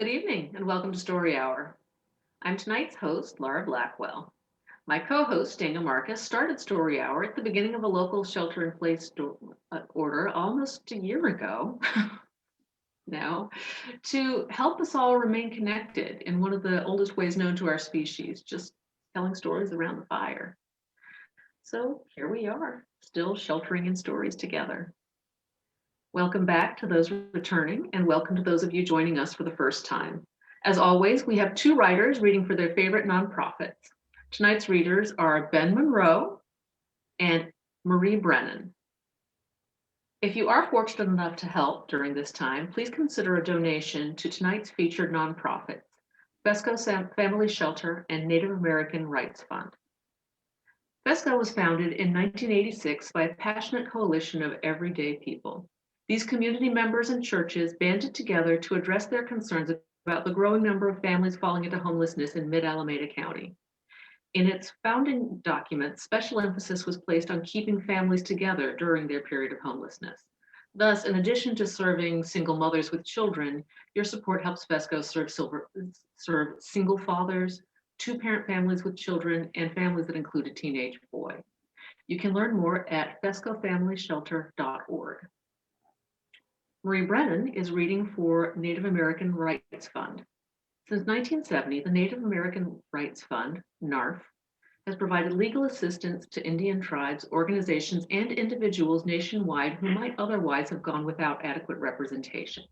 Good evening and welcome to Story Hour. I'm tonight's host, Laura Blackwell. My co-host, Daniel Marcus, started Story Hour at the beginning of a local shelter-in-place order almost a year ago now to help us all remain connected in one of the oldest ways known to our species, just telling stories around the fire. So here we are, still sheltering in stories together. Welcome back to those returning, and welcome to those of you joining us for the first time. As always, we have two writers reading for their favorite nonprofits. Tonight's readers are Ben Monroe and Marie Brennan. If you are fortunate enough to help during this time, please consider a donation to tonight's featured nonprofits, FESCO Family Shelter and Native American Rights Fund. FESCO was founded in 1986 by a passionate coalition of everyday people. These community members and churches banded together to address their concerns about the growing number of families falling into homelessness in mid-Alameda County. In its founding documents, special emphasis was placed on keeping families together during their period of homelessness. Thus, in addition to serving single mothers with children, your support helps FESCO serve single fathers, two-parent families with children, and families that include a teenage boy. You can learn more at fescofamilyshelter.org. Marie Brennan is reading for Native American Rights Fund. Since 1970, the Native American Rights Fund, NARF, has provided legal assistance to Indian tribes, organizations, and individuals nationwide who might otherwise have gone without adequate representation.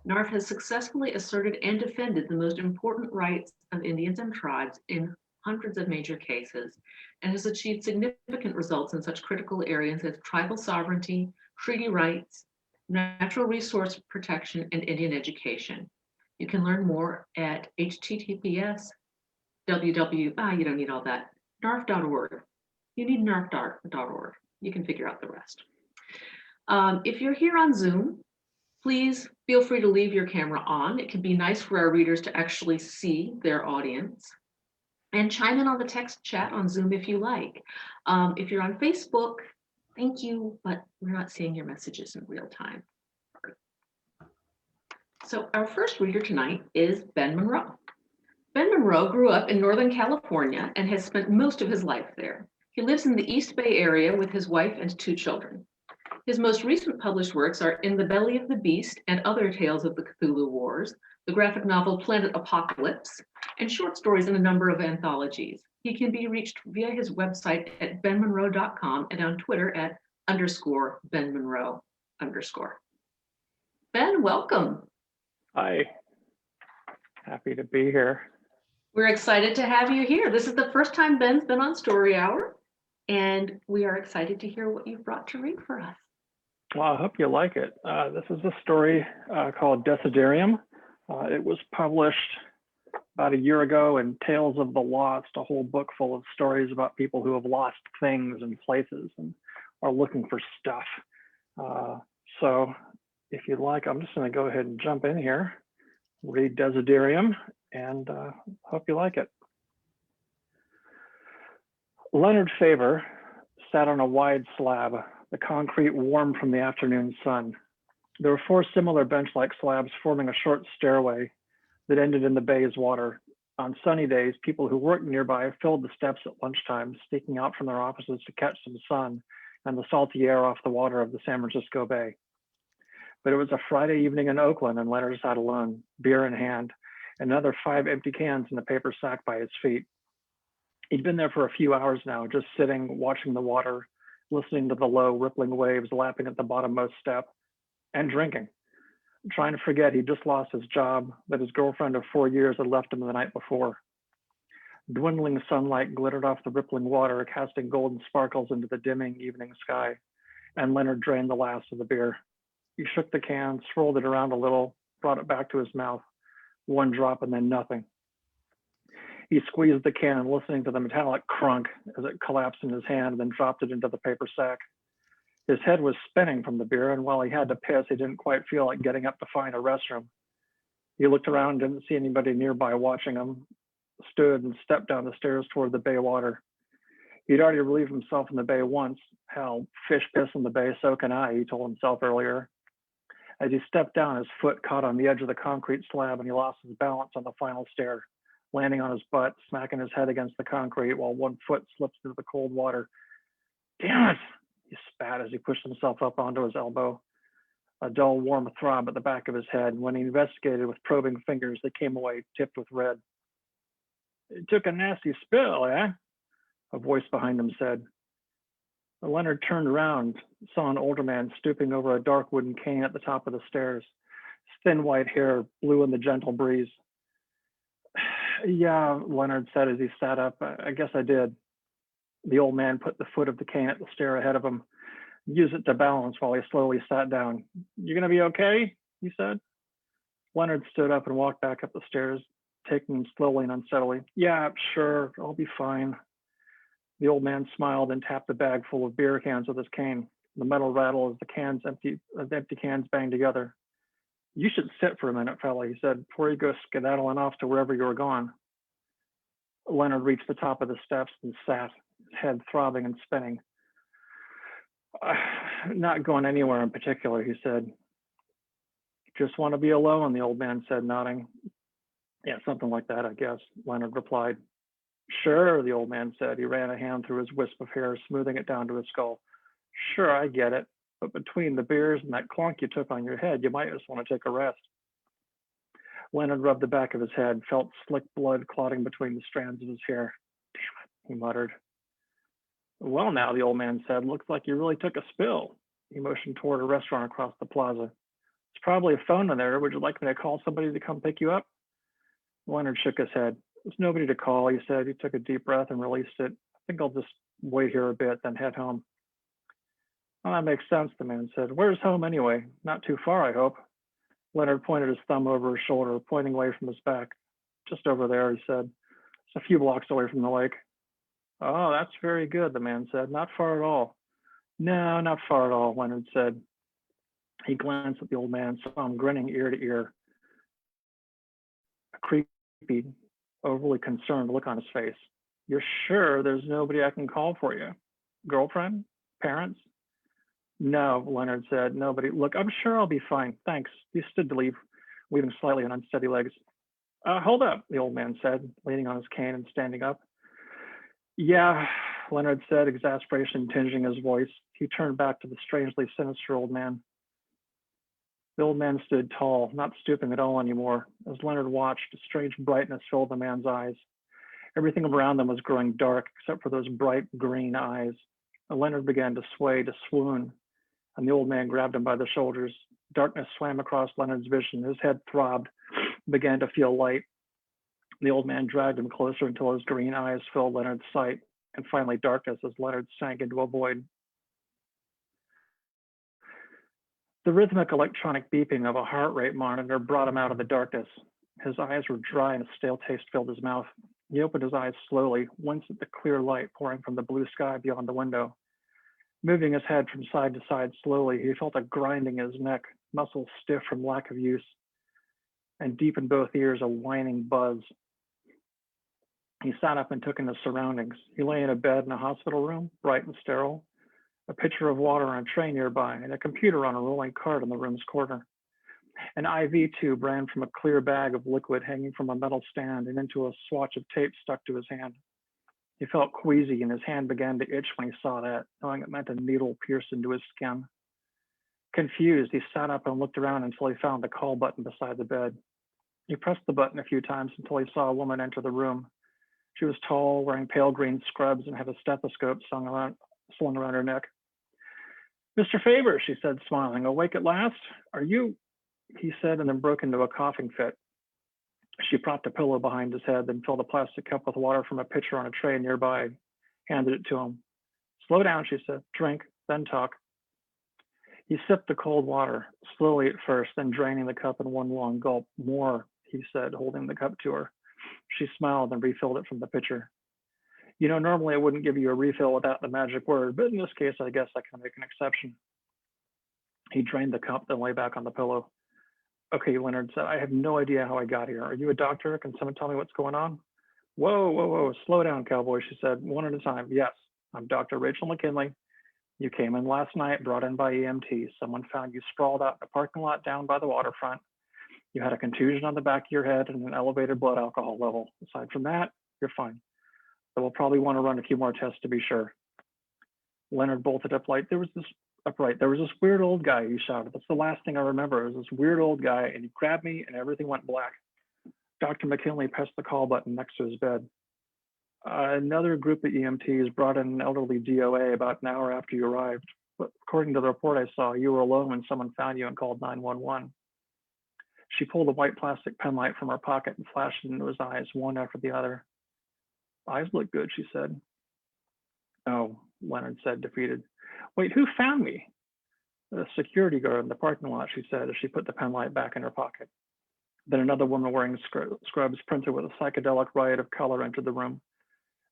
NARF has successfully asserted and defended the most important rights of Indians and tribes in hundreds of major cases, and has achieved significant results in such critical areas as tribal sovereignty, treaty rights, natural resource protection, and Indian education. You can learn more at https you don't need all that, narf.org. You need narf.org. You can figure out the rest. If you're here on Zoom, please feel free to leave your camera on. It can be nice for our readers to actually see their audience. And chime in on the text chat on Zoom if you like. If you're on Facebook, thank you, but we're not seeing your messages in real time. So our first reader tonight is Ben Monroe. Ben Monroe grew up in Northern California and has spent most of his life there. He lives in the East Bay area with his wife and two children. His most recent published works are In the Belly of the Beast and Other Tales of the Cthulhu Wars, the graphic novel Planet Apocalypse, and short stories in a number of anthologies. He can be reached via his website at benmonroe.com and on Twitter at _benmonroe_. Ben, welcome. Hi, happy to be here. We're excited to have you here. This is the first time Ben's been on Story Hour, and we are excited to hear what you've brought to read for us. Well, I hope you like it. This is a story called Desiderium. It was published about a year ago in Tales of the Lost, a whole book full of stories about people who have lost things and places and are looking for stuff. So if you'd like, I'm just going to go ahead and jump in here, read Desiderium, and hope you like it. Leonard Faber sat on a wide slab, the concrete warm from the afternoon sun. There were four similar bench-like slabs forming a short stairway that ended in the bay's water. On sunny days, people who worked nearby filled the steps at lunchtime, sneaking out from their offices to catch some sun and the salty air off the water of the San Francisco Bay. But it was a Friday evening in Oakland, and Leonard sat alone, beer in hand, and another 5 empty cans in a paper sack by his feet. He'd been there for a few hours now, just sitting, watching the water, listening to the low, rippling waves lapping at the bottommost step, and drinking. Trying to forget he'd just lost his job, that his girlfriend of 4 years had left him the night before. Dwindling sunlight glittered off the rippling water, casting golden sparkles into the dimming evening sky, and Leonard drained the last of the beer. He shook the can, swirled it around a little, brought it back to his mouth, one drop and then nothing. He squeezed the can, listening to the metallic crunk as it collapsed in his hand and then dropped it into the paper sack. His head was spinning from the beer, and while he had to piss, he didn't quite feel like getting up to find a restroom. He looked around, didn't see anybody nearby watching him, stood and stepped down the stairs toward the bay water. He'd already relieved himself in the bay once. Hell, fish piss in the bay, so can I, he told himself earlier. As he stepped down, his foot caught on the edge of the concrete slab and he lost his balance on the final stair, landing on his butt, smacking his head against the concrete while one foot slipped into the cold water. Damn it! He spat as he pushed himself up onto his elbow. A dull, warm throb at the back of his head. When he investigated with probing fingers, they came away tipped with red. It took a nasty spill, eh? A voice behind him said. Leonard turned around, saw an older man stooping over a dark wooden cane at the top of the stairs. His thin white hair blew in the gentle breeze. Yeah, Leonard said as he sat up. I guess I did. The old man put the foot of the cane at the stair ahead of him, used it to balance while he slowly sat down. You gonna be okay? He said. Leonard stood up and walked back up the stairs, taking them slowly and unsteadily. Yeah, sure, I'll be fine. The old man smiled and tapped the bag full of beer cans with his cane. The metal rattled as the empty cans banged together. You should sit for a minute, fella, he said, before you go skedaddling off to wherever you were going. Leonard reached the top of the steps and sat, his head throbbing and spinning. Not going anywhere in particular, he said. Just want to be alone, the old man said, nodding. Yeah, something like that, I guess, Leonard replied. Sure, the old man said. He ran a hand through his wisp of hair, smoothing it down to his skull. Sure, I get it. But between the beers and that clunk you took on your head, you might just want to take a rest. Leonard rubbed the back of his head, felt slick blood clotting between the strands of his hair. Damn it, he muttered. Well, now, the old man said, looks like you really took a spill. He motioned toward a restaurant across the plaza. There's probably a phone in there. Would you like me to call somebody to come pick you up? Leonard shook his head. There's nobody to call, he said. He took a deep breath and released it. I think I'll just wait here a bit, then head home. Well, that makes sense, the man said. Where's home anyway? Not too far, I hope. Leonard pointed his thumb over his shoulder, pointing away from his back. Just over there, he said. It's a few blocks away from the lake. Oh, that's very good, the man said. Not far at all. No, not far at all, Leonard said. He glanced at the old man and saw him grinning ear to ear. A creepy, overly concerned look on his face. You're sure there's nobody I can call for you? Girlfriend? Parents? No, Leonard said. Nobody. Look, I'm sure I'll be fine. Thanks. He stood to leave, weaving slightly on unsteady legs. Hold up, the old man said, leaning on his cane and standing up. Yeah, Leonard said, exasperation tinging his voice. He turned back to the strangely sinister old man. The old man stood tall, not stooping at all anymore. As Leonard watched, a strange brightness filled the man's eyes. Everything around them was growing dark, except for those bright green eyes. And Leonard began to sway, to swoon, and the old man grabbed him by the shoulders. Darkness swam across Leonard's vision. His head throbbed, began to feel light. The old man dragged him closer until his green eyes filled Leonard's sight, and finally darkness as Leonard sank into a void. The rhythmic electronic beeping of a heart rate monitor brought him out of the darkness. His eyes were dry and a stale taste filled his mouth. He opened his eyes slowly, winced at the clear light pouring from the blue sky beyond the window. Moving his head from side to side slowly, he felt a grinding in his neck, muscles stiff from lack of use, and deep in both ears a whining buzz. He sat up and took in his surroundings. He lay in a bed in a hospital room, bright and sterile, a pitcher of water on a tray nearby, and a computer on a rolling cart in the room's corner. An IV tube ran from a clear bag of liquid hanging from a metal stand and into a swatch of tape stuck to his hand. He felt queasy and his hand began to itch when he saw that, knowing it meant a needle pierced into his skin. Confused, he sat up and looked around until he found the call button beside the bed. He pressed the button a few times until he saw a woman enter the room. She was tall, wearing pale green scrubs, and had a stethoscope slung around her neck. Mr. Faber, she said, smiling, awake at last? Are you? He said, and then broke into a coughing fit. She propped a pillow behind his head, then filled a plastic cup with water from a pitcher on a tray nearby, handed it to him. Slow down, she said. Drink, then talk. He sipped the cold water, slowly at first, then draining the cup in one long gulp. More, he said, holding the cup to her. She smiled and refilled it from the pitcher. You know, normally I wouldn't give you a refill without the magic word, but in this case, I guess I can make an exception. He drained the cup, then lay back on the pillow. Okay, Leonard said, I have no idea how I got here. Are you a doctor? Can someone tell me what's going on? Whoa, whoa, whoa, slow down, cowboy, she said, one at a time. Yes, I'm Dr. Rachel McKinley, You came in last night, brought in by EMT. Someone found you sprawled out in a parking lot down by the waterfront. You had a contusion on the back of your head and an elevated blood alcohol level. Aside from that, you're fine. But we'll probably want to run a few more tests to be sure. Leonard bolted upright. There was this weird old guy, he shouted. That's the last thing I remember. It was this weird old guy, and he grabbed me, and everything went black. Dr. McKinley pressed the call button next to his bed. Another group of EMTs brought in an elderly DOA about an hour after you arrived. But according to the report I saw, you were alone when someone found you and called 911. She pulled a white plastic pen light from her pocket and flashed it into his eyes, one after the other. Eyes look good, she said. Oh, Leonard said, defeated. Wait, who found me? The security guard in the parking lot, she said as she put the pen light back in her pocket. Then another woman wearing scrubs printed with a psychedelic riot of color entered the room.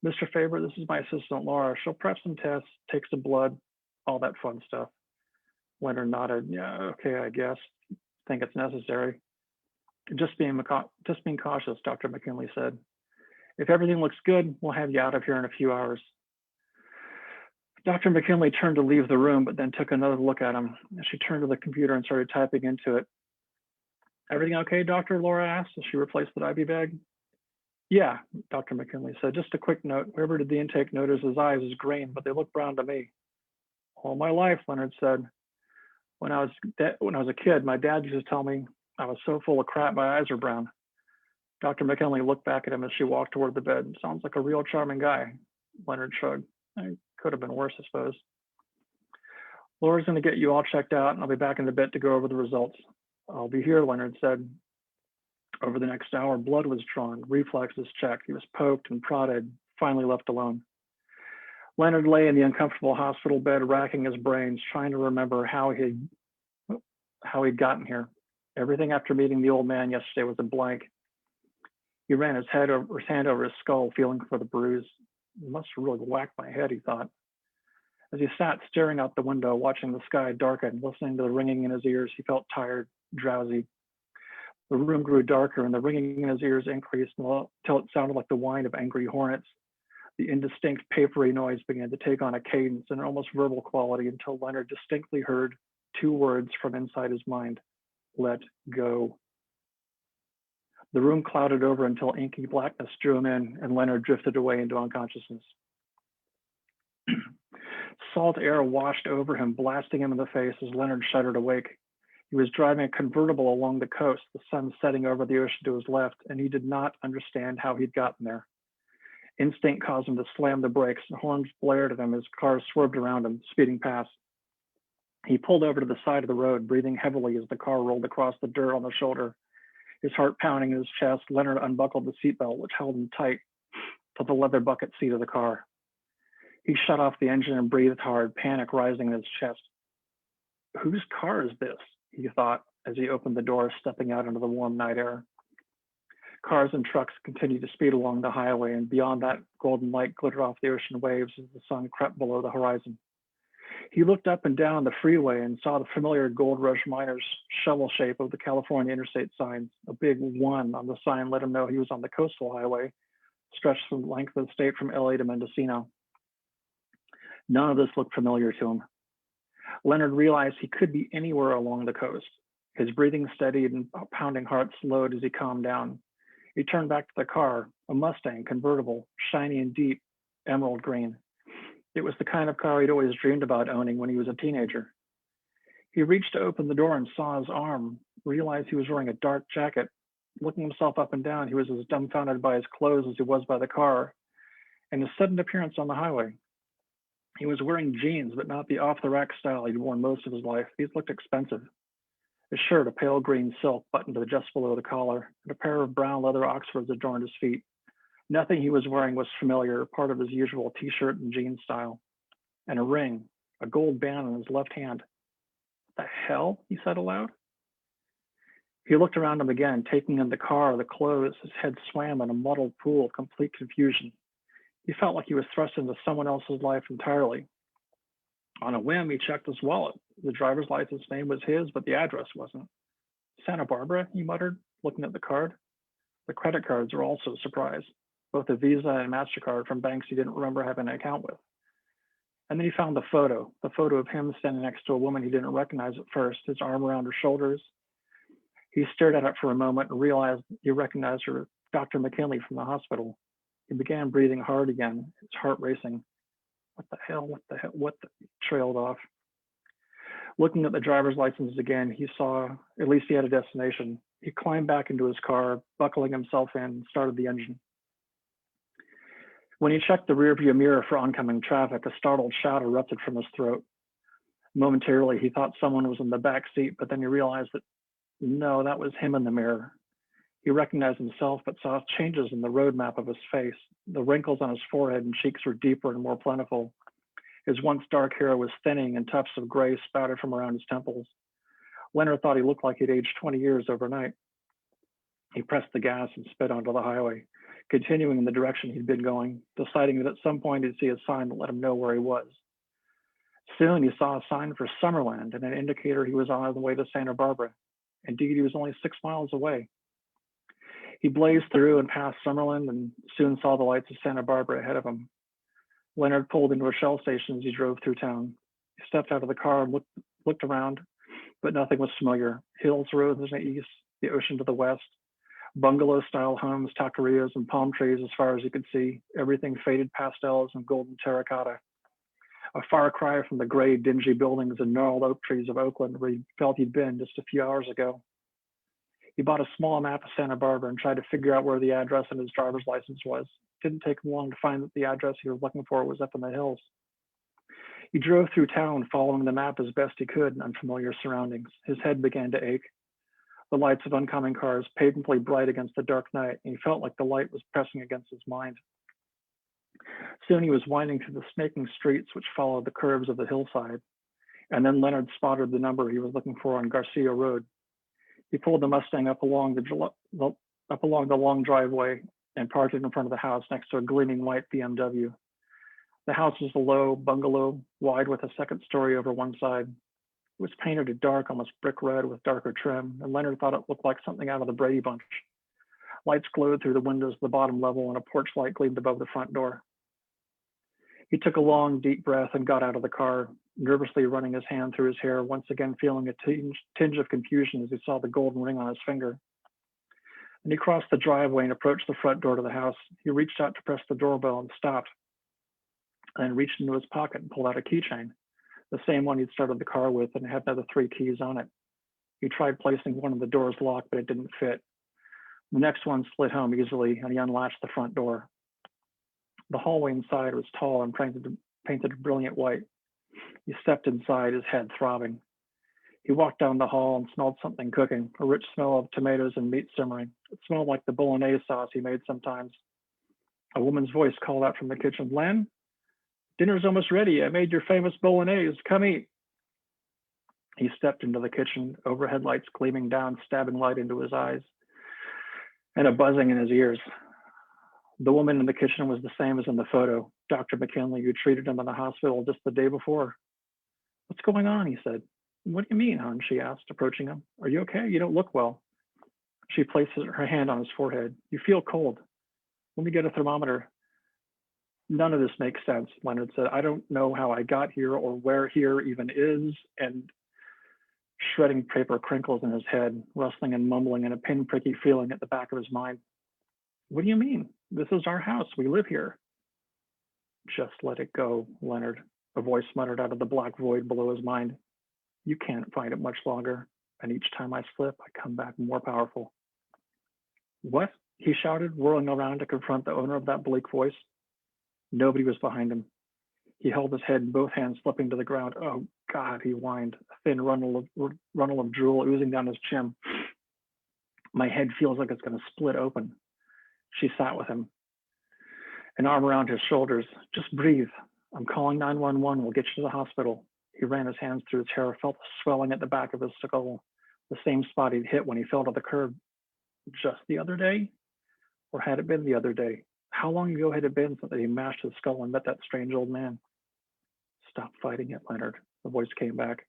Mr. Faber, this is my assistant, Laura. She'll prep some tests, take some blood, all that fun stuff. Leonard nodded. Yeah, okay, I guess. Think it's necessary. Just being cautious, Dr. McKinley said. If everything looks good, we'll have you out of here in a few hours. Dr. McKinley turned to leave the room, but then took another look at him. She turned to the computer and started typing into it. Everything okay, Doctor? Laura asked as she replaced the IV bag. Yeah, Dr. McKinley said. Just a quick note. Whoever did the intake noticed his eyes is green, but they look brown to me. All my life, Leonard said. When I was a kid, my dad used to tell me I was so full of crap my eyes are brown. Dr. McKinley looked back at him as she walked toward the bed. Sounds like a real charming guy. Leonard shrugged. It could have been worse, I suppose. Laura's going to get you all checked out, and I'll be back in a bit to go over the results. I'll be here, Leonard said. Over the next hour, blood was drawn, reflexes checked. He was poked and prodded, finally left alone. Leonard lay in the uncomfortable hospital bed, racking his brains, trying to remember how he'd gotten here. Everything after meeting the old man yesterday was a blank. He ran his hand over his skull, feeling for the bruise. It must have really whacked my head, he thought. As he sat staring out the window, watching the sky darken, listening to the ringing in his ears, he felt tired, drowsy. The room grew darker and the ringing in his ears increased until it sounded like the whine of angry hornets. The indistinct papery noise began to take on a cadence and almost verbal quality until Leonard distinctly heard two words from inside his mind: let go. The room clouded over until inky blackness drew him in, and Leonard drifted away into unconsciousness. Salt air washed over him, blasting him in the face as Leonard shuddered awake. He was driving a convertible along the coast, the sun setting over the ocean to his left, and he did not understand how he'd gotten there. Instinct caused him to slam the brakes, and horns blared at him as cars swerved around him, speeding past. He pulled over to the side of the road, breathing heavily as the car rolled across the dirt on the shoulder. His heart pounding in his chest, Leonard unbuckled the seatbelt, which held him tight to the leather bucket seat of the car. He shut off the engine and breathed hard, panic rising in his chest. Whose car is this? He thought as he opened the door, stepping out into the warm night air. Cars and trucks continued to speed along the highway, and beyond that, golden light glittered off the ocean waves as the sun crept below the horizon. He looked up and down the freeway and saw the familiar Gold Rush miners' shovel shape of the California interstate signs. A big 1 on the sign let him know he was on the coastal highway, stretched from the length of the state from LA to Mendocino. None of this looked familiar to him. Leonard realized he could be anywhere along the coast. His breathing steadied and pounding heart slowed as he calmed down. He turned back to the car, a Mustang convertible, shiny and deep, emerald green. It was the kind of car he'd always dreamed about owning when he was a teenager. He reached to open the door and saw his arm, realized he was wearing a dark jacket. Looking himself up and down, he was as dumbfounded by his clothes as he was by the car and his sudden appearance on the highway. He was wearing jeans, but not the off-the-rack style he'd worn most of his life. These looked expensive. His shirt, a pale green silk, buttoned to just below the collar, and a pair of brown leather Oxfords adorned his feet. Nothing he was wearing was familiar, part of his usual t-shirt and jeans style. And a ring, a gold band on his left hand. What the hell? He said aloud. He looked around him again, taking in the car, the clothes. His head swam in a muddled pool of complete confusion. He felt like he was thrust into someone else's life entirely. On a whim, he checked his wallet. The driver's license name was his, but the address wasn't. Santa Barbara, he muttered, looking at the card. The credit cards were also a surprise, both a Visa and MasterCard from banks he didn't remember having an account with. And then he found the photo of him standing next to a woman he didn't recognize at first, his arm around her shoulders. He stared at it for a moment and realized he recognized her, Dr. McKinley from the hospital. He began breathing hard again, his heart racing. What the hell? What the hell? He trailed off. Looking at the driver's license again, he saw at least he had a destination. He climbed back into his car, buckling himself in, and started the engine. When he checked the rearview mirror for oncoming traffic, a startled shout erupted from his throat. Momentarily, he thought someone was in the back seat, but then he realized that no, that was him in the mirror. He recognized himself, but saw changes in the road map of his face. The wrinkles on his forehead and cheeks were deeper and more plentiful. His once dark hair was thinning and tufts of gray spouted from around his temples. Leonard thought he looked like he'd aged 20 years overnight. He pressed the gas and sped onto the highway, continuing in the direction he'd been going, deciding that at some point he'd see a sign that let him know where he was. Soon he saw a sign for Summerland and an indicator he was on the way to Santa Barbara. Indeed, he was only 6 miles away. He blazed through and past Summerland and soon saw the lights of Santa Barbara ahead of him. Leonard pulled into a Shell station as he drove through town. He stepped out of the car and looked around, but nothing was familiar. Hills rose in the east, the ocean to the west, bungalow-style homes, taquerias, and palm trees as far as he could see, everything faded pastels and golden terracotta. A far cry from the gray, dingy buildings and gnarled oak trees of Oakland where he felt he'd been just a few hours ago. He bought a small map of Santa Barbara and tried to figure out where the address on his driver's license was. It didn't take him long to find that the address he was looking for was up in the hills. He drove through town, following the map as best he could in unfamiliar surroundings. His head began to ache. The lights of oncoming cars painfully bright against the dark night, and he felt like the light was pressing against his mind. Soon he was winding through the snaking streets which followed the curves of the hillside, and then Leonard spotted the number he was looking for on Garcia Road. He pulled the Mustang up along the long driveway and parked it in front of the house next to a gleaming white BMW. The house was a low bungalow, wide with a second story over one side. It was painted a dark, almost brick red with darker trim, and Leonard thought it looked like something out of the Brady Bunch. Lights glowed through the windows of the bottom level, and a porch light gleamed above the front door. He took a long, deep breath and got out of the car, nervously running his hand through his hair, once again feeling a tinge of confusion as he saw the golden ring on his finger. And he crossed the driveway and approached the front door to the house. He reached out to press the doorbell and stopped, and reached into his pocket and pulled out a keychain, the same one he'd started the car with, and had another 3 keys on it. He tried placing one of the doors locked, but it didn't fit. The next one slid home easily, and he unlatched the front door. The hallway inside was tall and painted brilliant white. He stepped inside, his head throbbing. He walked down the hall and smelled something cooking, a rich smell of tomatoes and meat simmering. It smelled like the bolognese sauce he made sometimes. A woman's voice called out from the kitchen, "Len, dinner's almost ready. I made your famous bolognese. Come eat." He stepped into the kitchen, overhead lights gleaming down, stabbing light into his eyes, and a buzzing in his ears. The woman in the kitchen was the same as in the photo, Dr. McKinley, who treated him in the hospital just the day before. "What's going on?" he said. "What do you mean, hon?" she asked, approaching him. "Are you okay? You don't look well." She placed her hand on his forehead. "You feel cold. Let me get a thermometer." "None of this makes sense," Leonard said. "I don't know how I got here or where here even is." And shredding paper crinkles in his head, rustling and mumbling, and a pinpricky feeling at the back of his mind. "What do you mean? This is our house. We live here." "Just let it go, Leonard," a voice muttered out of the black void below his mind. "You can't fight it much longer, and each time I slip, I come back more powerful." "What?" he shouted, whirling around to confront the owner of that bleak voice. Nobody was behind him. He held his head, both hands slipping to the ground. "Oh, God," he whined, a thin runnel of drool oozing down his chin. "My head feels like it's going to split open." She sat with him, an arm around his shoulders. "Just breathe. I'm calling 911. We'll get you to the hospital." He ran his hands through his hair, felt the swelling at the back of his skull, the same spot he'd hit when he fell to the curb. Just the other day? Or had it been the other day? How long ago had it been since he mashed his skull and met that strange old man? "Stop fighting it, Leonard," the voice came back.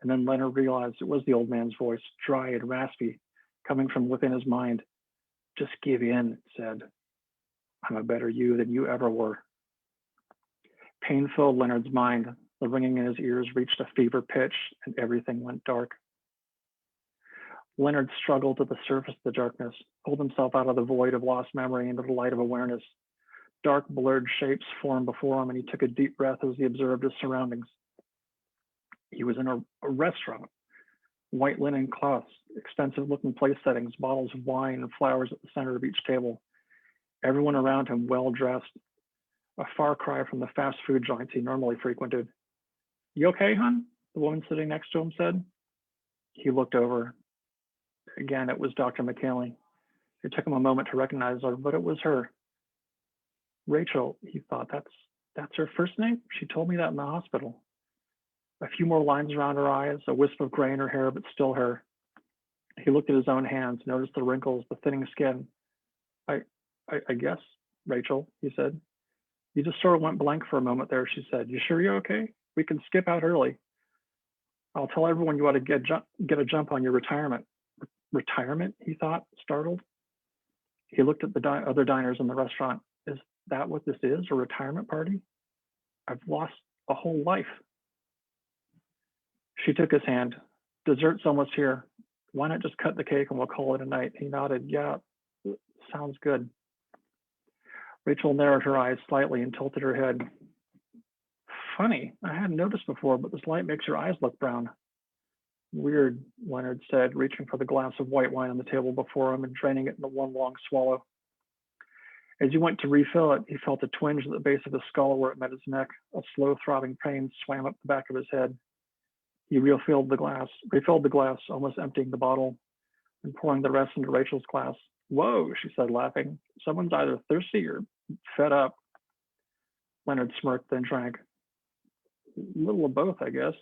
And then Leonard realized it was the old man's voice, dry and raspy, coming from within his mind. "Just give in," it said. "I'm a better you than you ever were." Pain filled Leonard's mind. The ringing in his ears reached a fever pitch, and everything went dark. Leonard struggled to the surface of the darkness, pulled himself out of the void of lost memory into the light of awareness. Dark, blurred shapes formed before him, and he took a deep breath as he observed his surroundings. He was in a restaurant. White linen cloths, expensive-looking place settings, bottles of wine, and flowers at the center of each table. Everyone around him well-dressed, a far cry from the fast food joints he normally frequented. "You okay, hon?" the woman sitting next to him said. He looked over. Again, it was Dr. McKinley. It took him a moment to recognize her, but it was her. Rachel, he thought, that's her first name? She told me that in the hospital. A few more lines around her eyes, a wisp of gray in her hair, but still her. He looked at his own hands, noticed the wrinkles, the thinning skin. I guess, Rachel, he said. You just sort of went blank for a moment there, she said. You sure you're okay? We can skip out early. I'll tell everyone you ought to get a jump on your retirement. Retirement, he thought, startled. He looked at the other diners in the restaurant. Is that what this is, a retirement party? I've lost a whole life. She took his hand. Dessert's almost here. Why not just cut the cake and we'll call it a night? He nodded. Yeah, sounds good. Rachel narrowed her eyes slightly and tilted her head. Funny, I hadn't noticed before, but this light makes your eyes look brown. Weird, Leonard said, reaching for the glass of white wine on the table before him and draining it in one long swallow. As he went to refill it, he felt a twinge at the base of his skull where it met his neck. A slow throbbing pain swam up the back of his head. He refilled the glass, almost emptying the bottle and pouring the rest into Rachel's glass. Whoa, she said, laughing. Someone's either thirsty or fed up. Leonard smirked, then drank. A little of both, I guess.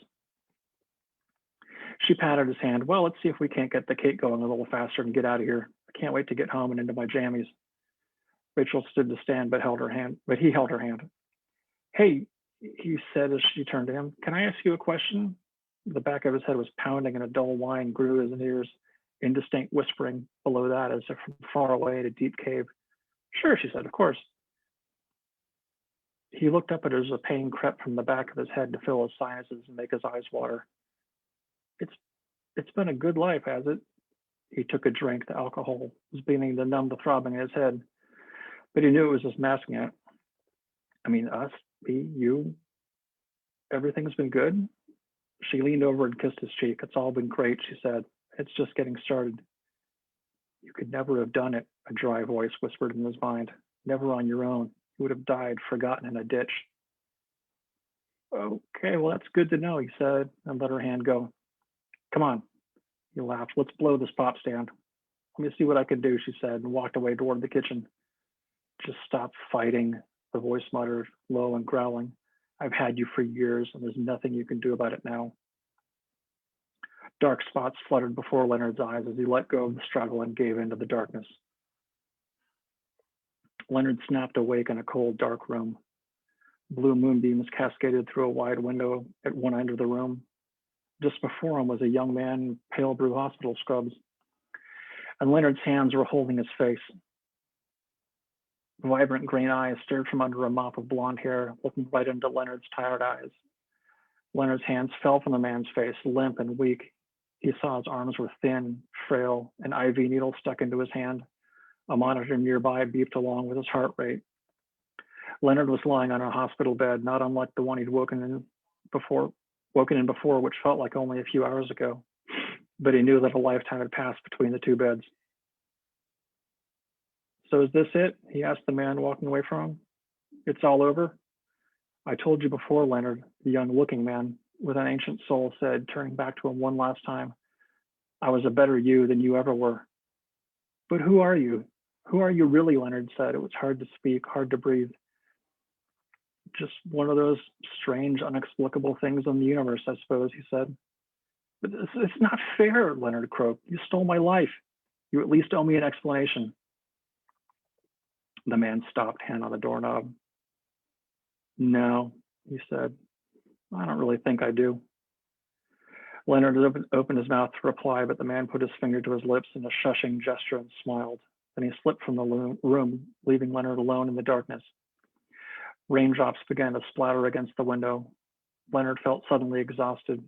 She patted his hand. Well, let's see if we can't get the cake going a little faster and get out of here. I can't wait to get home and into my jammies. Rachel stood to stand, but he held her hand. Hey, he said as she turned to him, can I ask you a question? The back of his head was pounding and a dull whine grew to his ears, indistinct whispering below that as if from far away in a deep cave. Sure, she said, of course. He looked up at her as a pain crept from the back of his head to fill his sinuses and make his eyes water. It's been a good life, has it? He took a drink. The alcohol was beginning to numb the throbbing in his head, but he knew it was just masking it. I mean, us, me, you, everything's been good. She leaned over and kissed his cheek. It's all been great, she said. It's just getting started. You could never have done it, a dry voice whispered in his mind. Never on your own. You would have died, forgotten in a ditch. Okay, well, that's good to know, he said, and let her hand go. Come on, he laughed. Let's blow this pop stand. Let me see what I can do, she said, and walked away toward the kitchen. Just stop fighting, the voice muttered, low and growling. I've had you for years, and there's nothing you can do about it now. Dark spots fluttered before Leonard's eyes as he let go of the struggle and gave into the darkness. Leonard snapped awake in a cold, dark room. Blue moonbeams cascaded through a wide window at one end of the room. Just before him was a young man in pale blue hospital scrubs, and Leonard's hands were holding his face. Vibrant green eyes stared from under a mop of blonde hair, looking right into Leonard's tired eyes. Leonard's hands fell from the man's face, limp and weak. He saw his arms were thin, frail, an IV needle stuck into his hand. A monitor nearby beeped along with his heart rate. Leonard was lying on a hospital bed, not unlike the one he'd woken in before, which felt like only a few hours ago. But he knew that a lifetime had passed between the two beds. So is this it? He asked the man walking away from him. It's all over? I told you before, Leonard, the young-looking man with an ancient soul said, turning back to him one last time. I was a better you than you ever were. But who are you? Who are you really, Leonard said. It was hard to speak, hard to breathe. Just one of those strange, inexplicable things in the universe, I suppose, he said. But it's not fair, Leonard croaked. You stole my life. You at least owe me an explanation. The man stopped, hand on the doorknob. No, he said. I don't really think I do. Leonard opened his mouth to reply, but the man put his finger to his lips in a shushing gesture and smiled. Then he slipped from the room, leaving Leonard alone in the darkness. Raindrops began to splatter against the window. Leonard felt suddenly exhausted,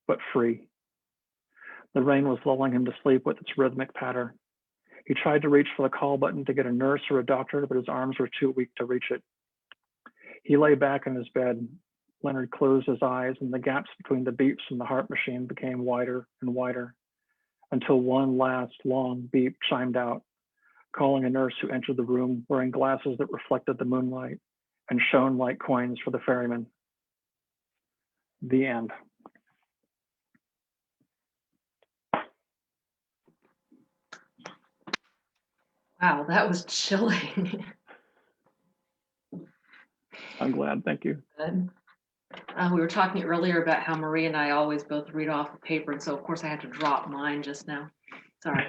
but free. The rain was lulling him to sleep with its rhythmic patter. He tried to reach for the call button to get a nurse or a doctor, but his arms were too weak to reach it. He lay back in his bed. Leonard closed his eyes, and the gaps between the beeps from the heart machine became wider and wider, until one last long beep chimed out, calling a nurse who entered the room wearing glasses that reflected the moonlight and shone like coins for the ferryman. The end. Wow, that was chilling. I'm glad, thank you. Good. We were talking earlier about how Marie and I always both read off the paper, and so of course I had to drop mine just now. Sorry.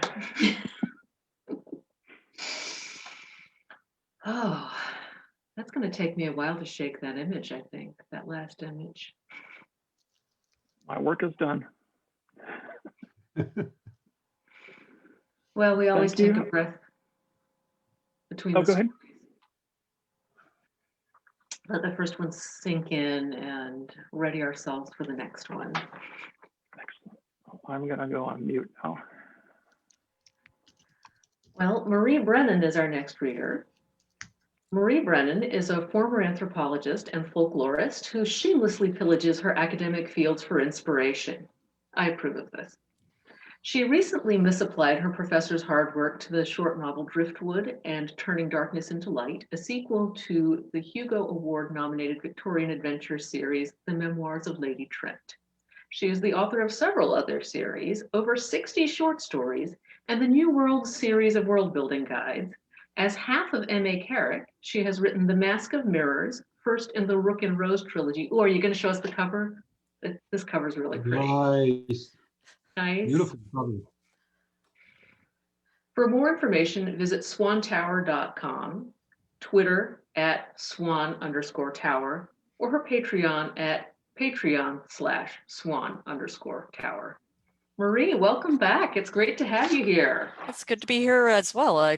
Oh, that's going to take me a while to shake that image, I think, that last image. My work is done. Well, we always Thank take you. a breath between Oh, the go ahead. Let the first one sink in and ready ourselves for the next one. Excellent. I'm going to go on mute now. Well, Marie Brennan is our next reader. Marie Brennan is a former anthropologist and folklorist who shamelessly pillages her academic fields for inspiration. I approve of this. She recently misapplied her professor's hard work to the short novel Driftwood and Turning Darkness into Light, a sequel to the Hugo Award-nominated Victorian adventure series, The Memoirs of Lady Trent. She is the author of several other series, over 60 short stories, and the New World series of world-building guides. As half of M.A. Carrick, she has written The Mask of Mirrors, first in the Rook and Rose trilogy. Oh, are you going to show us the cover? This cover is really pretty. Nice. Nice. Beautiful cover. For more information, visit swantower.com, Twitter at @swan_tower, or her Patreon at patreon.com/swan_tower. Marie, welcome back. It's great to have you here. It's good to be here as well. I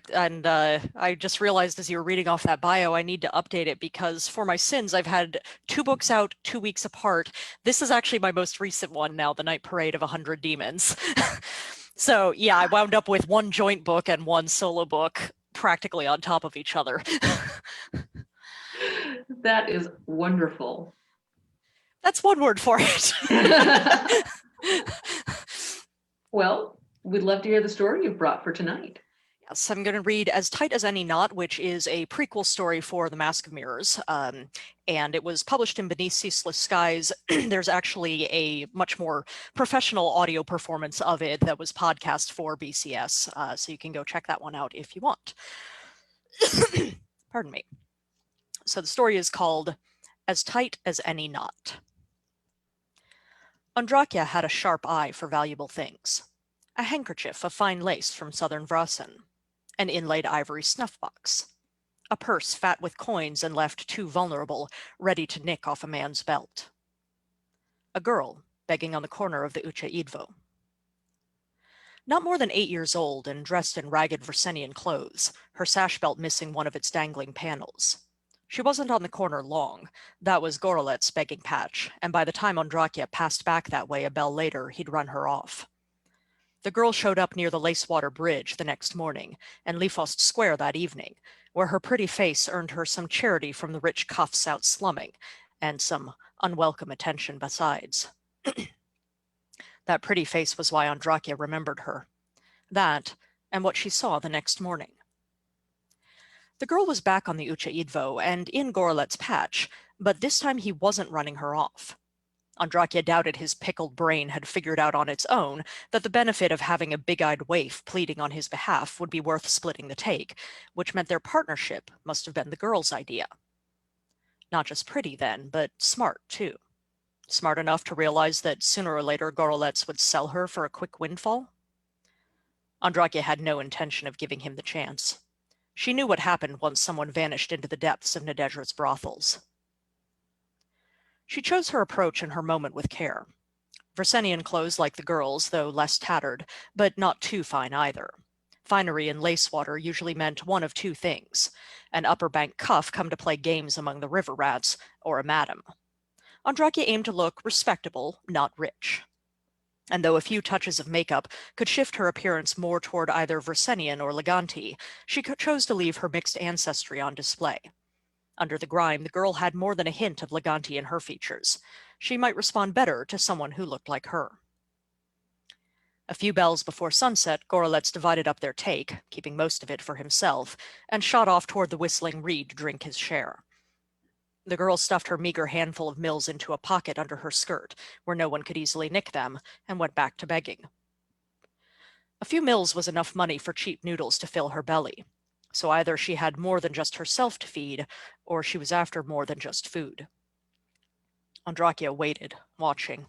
just realized as you were reading off that bio, I need to update it because for my sins, I've had 2 books out 2 weeks apart. This is actually my most recent one now, The Night Parade of 100 Demons. So yeah, I wound up with 1 joint book and 1 solo book practically on top of each other. That is wonderful. That's one word for it. Well, we'd love to hear the story you've brought for tonight. Yes, I'm going to read As Tight as Any Knot, which is a prequel story for The Mask of Mirrors. And it was published in Beneath Ceaseless Skies. There's actually a much more professional audio performance of it that was podcast for BCS. So you can go check that one out if you want. Pardon me. So the story is called As Tight as Any Knot. Andrakia had a sharp eye for valuable things. A handkerchief of fine lace from southern Vrasen. An inlaid ivory snuff-box. A purse fat with coins and left too vulnerable, ready to nick off a man's belt. A girl begging on the corner of the Ucha Idvo. Not more than 8 years old and dressed in ragged Versenian clothes, her sash belt missing one of its dangling panels. She wasn't on the corner long. That was Gorolet's begging patch, and by the time Andrakia passed back that way a bell later, he'd run her off. The girl showed up near the Lacewater Bridge the next morning, and Leafost Square that evening, where her pretty face earned her some charity from the rich cuffs out slumming, and some unwelcome attention besides. That pretty face was why Andrakia remembered her. That, and what she saw the next morning. The girl was back on the Ucha Idvo and in Gorolet's patch, but this time he wasn't running her off. Andrakia doubted his pickled brain had figured out on its own that the benefit of having a big-eyed waif pleading on his behalf would be worth splitting the take, which meant their partnership must have been the girl's idea. Not just pretty then, but smart too. Smart enough to realize that sooner or later Gorolet's would sell her for a quick windfall? Andrakia had no intention of giving him the chance. She knew what happened once someone vanished into the depths of Nadezhra's brothels. She chose her approach and her moment with care. Versenian clothes like the girls, though less tattered, but not too fine either. Finery in Lacewater usually meant one of two things: an upper bank cuff come to play games among the river rats, or a madam. Andrakia aimed to look respectable, not rich. And though a few touches of makeup could shift her appearance more toward either Versenian or Leganti, she chose to leave her mixed ancestry on display. Under the grime, the girl had more than a hint of Leganti in her features. She might respond better to someone who looked like her. A few bells before sunset, Gorelets divided up their take, keeping most of it for himself, and shot off toward the Whistling Reed to drink his share. The girl stuffed her meager handful of mills into a pocket under her skirt, where no one could easily nick them, and went back to begging. A few mills was enough money for cheap noodles to fill her belly, so either she had more than just herself to feed, or she was after more than just food. Andrakia waited, watching.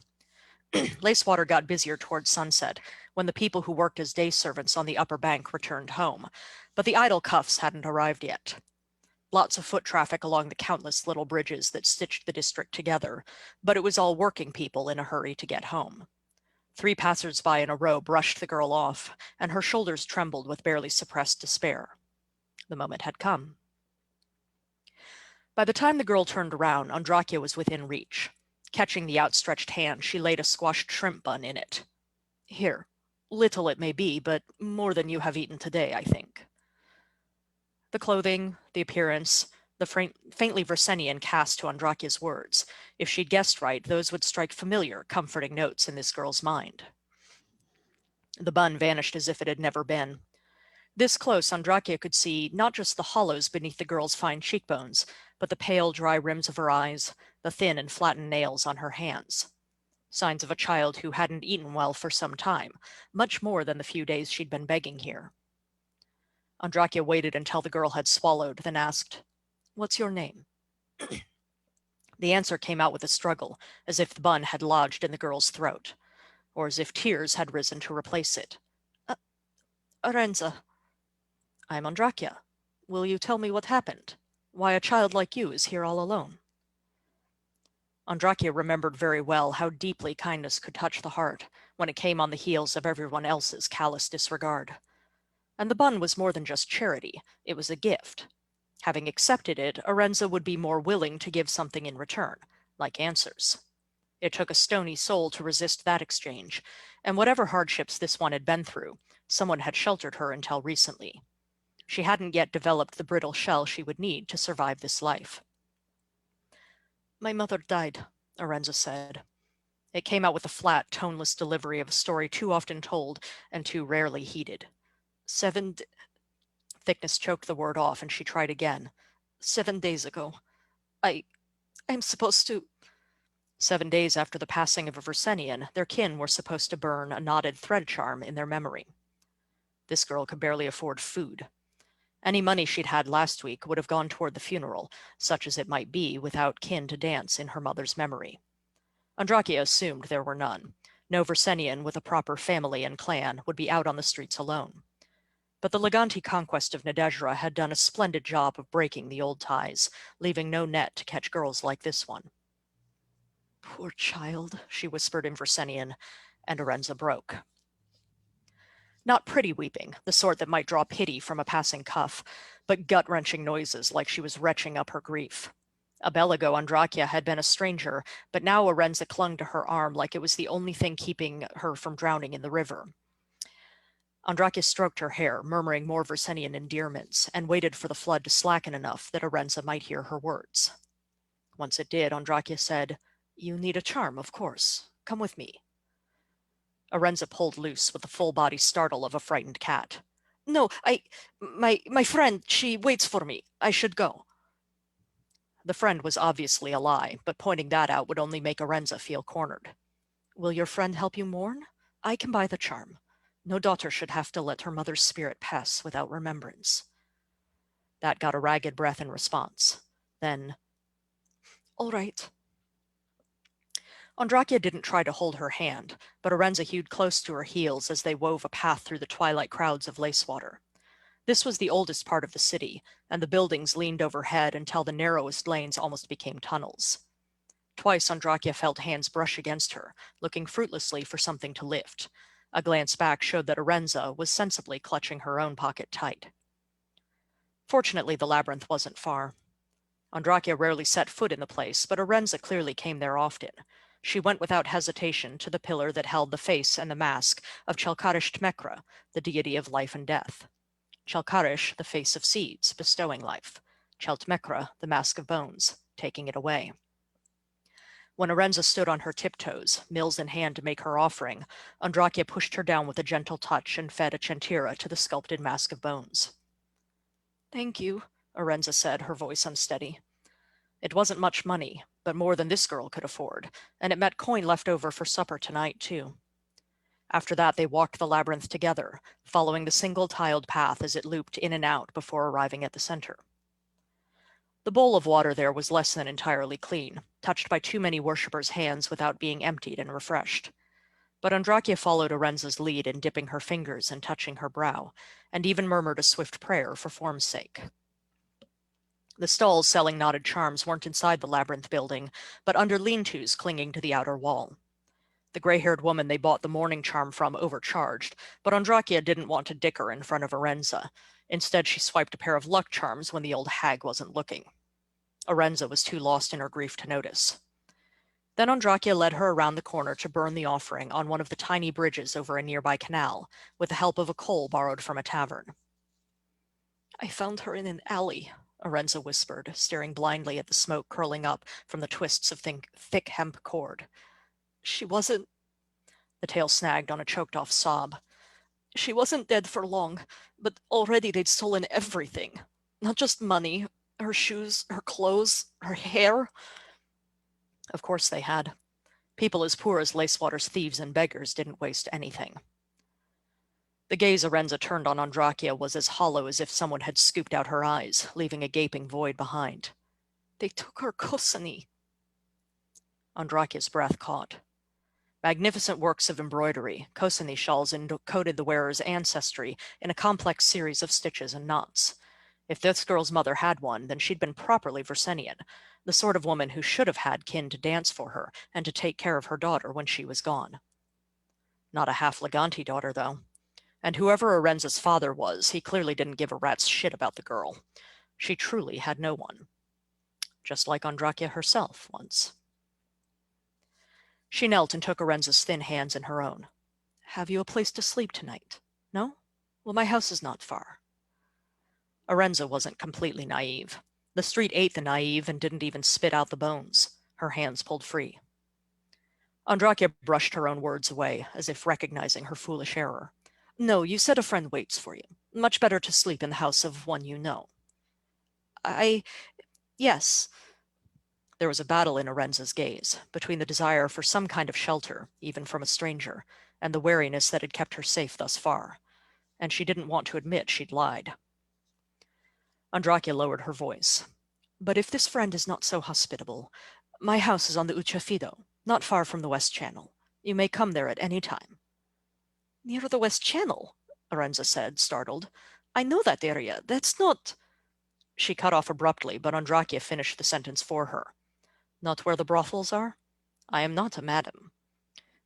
Lacewater got busier toward sunset, when the people who worked as day servants on the upper bank returned home, but the idle cuffs hadn't arrived yet. Lots of foot traffic along the countless little bridges that stitched the district together, but it was all working people in a hurry to get home. 3 passers-by in a row brushed the girl off, and her shoulders trembled with barely suppressed despair. The moment had come. By the time the girl turned around, Andrakia was within reach. Catching the outstretched hand, she laid a squashed shrimp bun in it. Here, little it may be, but more than you have eaten today, I think. The clothing, the appearance, the faintly Versenian cast to Andrakia's words. If she'd guessed right, those would strike familiar, comforting notes in this girl's mind. The bun vanished as if it had never been. This close, Andrakia could see not just the hollows beneath the girl's fine cheekbones, but the pale, dry rims of her eyes, the thin and flattened nails on her hands. Signs of a child who hadn't eaten well for some time, much more than the few days she'd been begging here. Andrakia waited until the girl had swallowed, then asked, "What's your name?" The answer came out with a struggle, as if the bun had lodged in the girl's throat, or as if tears had risen to replace it. Arenza. I'm Andrakia. Will you tell me what happened? Why a child like you is here all alone? Andrakia remembered very well how deeply kindness could touch the heart when it came on the heels of everyone else's callous disregard. And the bun was more than just charity, it was a gift. Having accepted it, Arenza would be more willing to give something in return, like answers. It took a stony soul to resist that exchange, and whatever hardships this one had been through, someone had sheltered her until recently. She hadn't yet developed the brittle shell she would need to survive this life. My mother died, Arenza said. It came out with a flat, toneless delivery of a story too often told and too rarely heeded. Thickness choked the word off, and she tried again. 7 days ago. I'm supposed to... 7 days after the passing of a Versenian, their kin were supposed to burn a knotted thread charm in their memory. This girl could barely afford food. Any money she'd had last week would have gone toward the funeral, such as it might be, without kin to dance in her mother's memory. Andrakia assumed there were none. No Versenian with a proper family and clan would be out on the streets alone. But the Leganti conquest of Nadejra had done a splendid job of breaking the old ties, leaving no net to catch girls like this one. Poor child, she whispered in Versenian, and Arenza broke. Not pretty weeping, the sort that might draw pity from a passing cuff, but gut-wrenching noises like she was retching up her grief. A bell ago, Andrakia had been a stranger, but now Arenza clung to her arm like it was the only thing keeping her from drowning in the river. Andrakia stroked her hair, murmuring more Versenian endearments, and waited for the flood to slacken enough that Arenza might hear her words. Once it did, Andrakia said, "You need a charm, of course. Come with me." Arenza pulled loose with the full-body startle of a frightened cat. "No, my friend, she waits for me. I should go." The friend was obviously a lie, but pointing that out would only make Arenza feel cornered. "Will your friend help you mourn? I can buy the charm. No daughter should have to let her mother's spirit pass without remembrance." That got a ragged breath in response. Then, "All right." Andrakia didn't try to hold her hand, but Arenza hewed close to her heels as they wove a path through the twilight crowds of Lacewater. This was the oldest part of the city, and the buildings leaned overhead until the narrowest lanes almost became tunnels. Twice Andrakia felt hands brush against her, looking fruitlessly for something to lift. A glance back showed that Arenza was sensibly clutching her own pocket tight. Fortunately, the labyrinth wasn't far. Andrakia rarely set foot in the place, but Arenza clearly came there often. She went without hesitation to the pillar that held the face and the mask of Chalkarish Tmekra, the deity of life and death. Chalkarish, the face of seeds, bestowing life. Chaltmekra, the mask of bones, taking it away. When Arenza stood on her tiptoes, mills in hand to make her offering, Andrakia pushed her down with a gentle touch and fed a chantira to the sculpted mask of bones. "Thank you," Arenza said, her voice unsteady. It wasn't much money, but more than this girl could afford, and it meant coin left over for supper tonight, too. After that, they walked the labyrinth together, following the single-tiled path as it looped in and out before arriving at the center. The bowl of water there was less than entirely clean, touched by too many worshippers' hands without being emptied and refreshed. But Andrakia followed Arenza's lead in dipping her fingers and touching her brow, and even murmured a swift prayer for form's sake. The stalls selling knotted charms weren't inside the labyrinth building, but under lean-tos clinging to the outer wall. The gray-haired woman they bought the morning charm from overcharged, but Andrakia didn't want to dicker in front of Arenza. Instead, she swiped a pair of luck charms when the old hag wasn't looking. Arenza was too lost in her grief to notice. Then Andrakia led her around the corner to burn the offering on one of the tiny bridges over a nearby canal, with the help of a coal borrowed from a tavern. "I found her in an alley," Arenza whispered, staring blindly at the smoke curling up from the twists of thick hemp cord. "She wasn't—" The tail snagged on a choked-off sob. "She wasn't dead for long, but already they'd stolen everything. Not just money, her shoes, her clothes, her hair." Of course they had. People as poor as Lacewater's thieves and beggars didn't waste anything. The gaze Arenza turned on Andrakia was as hollow as if someone had scooped out her eyes, leaving a gaping void behind. "They took her Kosani." Andrakia's breath caught. Magnificent works of embroidery, Kosani shawls encoded the wearer's ancestry in a complex series of stitches and knots. If this girl's mother had one, then she'd been properly Versenian, the sort of woman who should have had kin to dance for her and to take care of her daughter when she was gone. Not a half Leganti daughter, though. And whoever Arenza's father was, he clearly didn't give a rat's shit about the girl. She truly had no one. Just like Andrakia herself once. She knelt and took Arenza's thin hands in her own. "Have you a place to sleep tonight? No? Well, my house is not far." Arenza wasn't completely naive. The street ate the naive and didn't even spit out the bones. Her hands pulled free. Andrakia brushed her own words away, as if recognizing her foolish error. "No, you said a friend waits for you. Much better to sleep in the house of one you know." Yes." There was a battle in Arenza's gaze, between the desire for some kind of shelter, even from a stranger, and the wariness that had kept her safe thus far. And she didn't want to admit she'd lied. Andrakia lowered her voice. "But if this friend is not so hospitable, my house is on the Uchafido, not far from the West Channel. You may come there at any time." "Near the West Channel?" Arenza said, startled. "I know that area. That's not—" She cut off abruptly, but Andrakia finished the sentence for her. "Not where the brothels are? I am not a madam.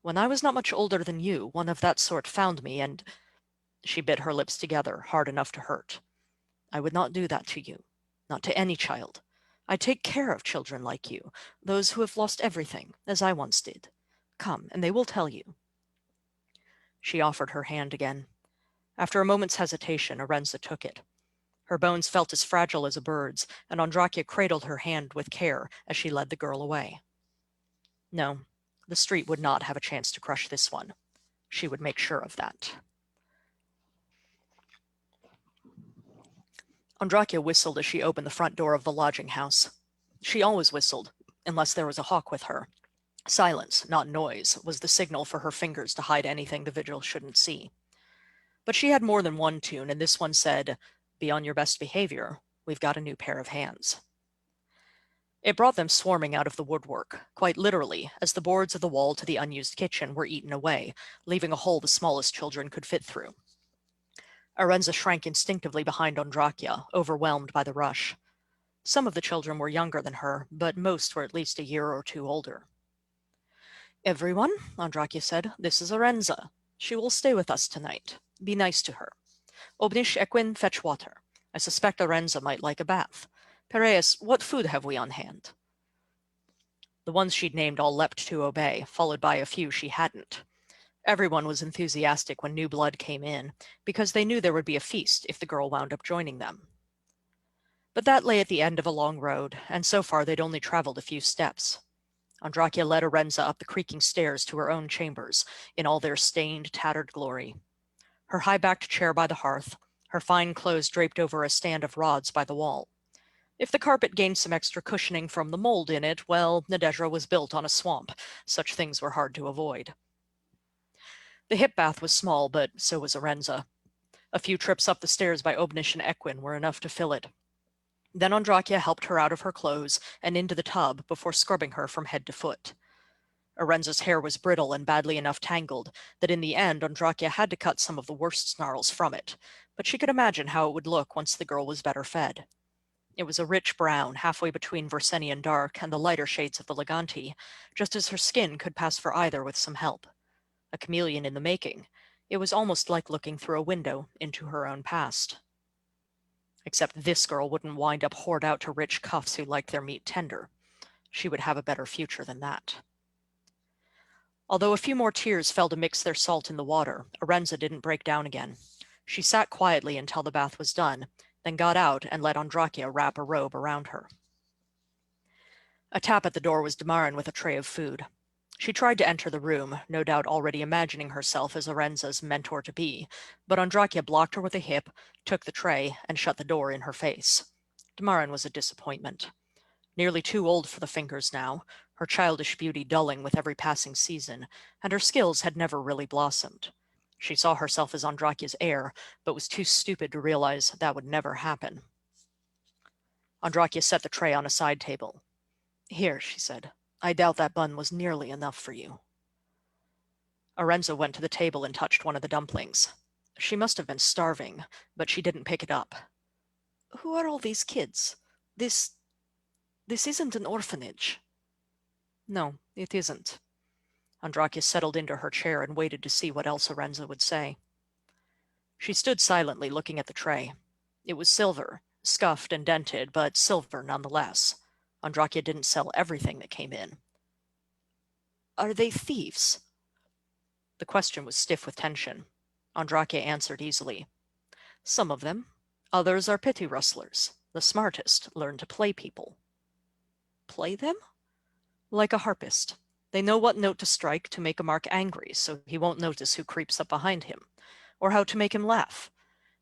When I was not much older than you, one of that sort found me, and—" She bit her lips together, hard enough to hurt. "I would not do that to you. Not to any child. I take care of children like you, those who have lost everything, as I once did. Come, and they will tell you." She offered her hand again. After a moment's hesitation, Arenza took it. Her bones felt as fragile as a bird's, and Andrakia cradled her hand with care as she led the girl away. No, the street would not have a chance to crush this one. She would make sure of that. Andrakia whistled as she opened the front door of the lodging house. She always whistled, unless there was a hawk with her. Silence, not noise, was the signal for her fingers to hide anything the vigil shouldn't see. But she had more than one tune, and this one said, "Be on your best behavior. We've got a new pair of hands." It brought them swarming out of the woodwork, quite literally, as the boards of the wall to the unused kitchen were eaten away, leaving a hole the smallest children could fit through. Arenza shrank instinctively behind Andrakia, overwhelmed by the rush. Some of the children were younger than her, but most were at least a year or two older. "Everyone," Andrakia said, "this is Arenza." She will stay with us tonight. Be nice to her. Obnish Equin, fetch water. I suspect Arenza might like a bath. Piraeus, what food have we on hand? The ones she'd named all leapt to obey, followed by a few she hadn't. Everyone was enthusiastic when new blood came in, because they knew there would be a feast if the girl wound up joining them. But that lay at the end of a long road, and so far they'd only traveled a few steps. Andrakia led Arenza up the creaking stairs to her own chambers, in all their stained, tattered glory. Her high-backed chair by the hearth, her fine clothes draped over a stand of rods by the wall. If the carpet gained some extra cushioning from the mold in it, well, Nadezhra was built on a swamp. Such things were hard to avoid. The hip bath was small, but so was Arenza. A few trips up the stairs by Obnish and Equin were enough to fill it. Then Andrakia helped her out of her clothes and into the tub before scrubbing her from head to foot. Arenza's hair was brittle and badly enough tangled that in the end Andrakia had to cut some of the worst snarls from it, but she could imagine how it would look once the girl was better fed. It was a rich brown, halfway between Versenian dark and the lighter shades of the Leganti, just as her skin could pass for either with some help. A chameleon in the making, it was almost like looking through a window into her own past. Except this girl wouldn't wind up hoard out to rich cuffs who liked their meat tender. She would have a better future than that. Although a few more tears fell to mix their salt in the water, Arenza didn't break down again. She sat quietly until the bath was done, then got out and let Andrakia wrap a robe around her. A tap at the door was Demarin with a tray of food. She tried to enter the room, no doubt already imagining herself as Arenza's mentor-to-be, but Andrakia blocked her with a hip, took the tray, and shut the door in her face. Demarin was a disappointment. Nearly too old for the fingers now, her childish beauty dulling with every passing season, and her skills had never really blossomed. She saw herself as Andrakia's heir, but was too stupid to realize that would never happen. Andrakia set the tray on a side table. "Here," she said. "I doubt that bun was nearly enough for you." Arenza went to the table and touched one of the dumplings. She must have been starving, but she didn't pick it up. "Who are all these kids? This isn't an orphanage." "No, it isn't." Andrakia settled into her chair and waited to see what else Arenza would say. She stood silently looking at the tray. It was silver, scuffed and dented, but silver nonetheless. Andrakia didn't sell everything that came in. "Are they thieves?" The question was stiff with tension. Andrakia answered easily. "Some of them. Others are pity rustlers. The smartest learn to play people." "Play them?" "Like a harpist. They know what note to strike to make a mark angry, so he won't notice who creeps up behind him, or how to make him laugh.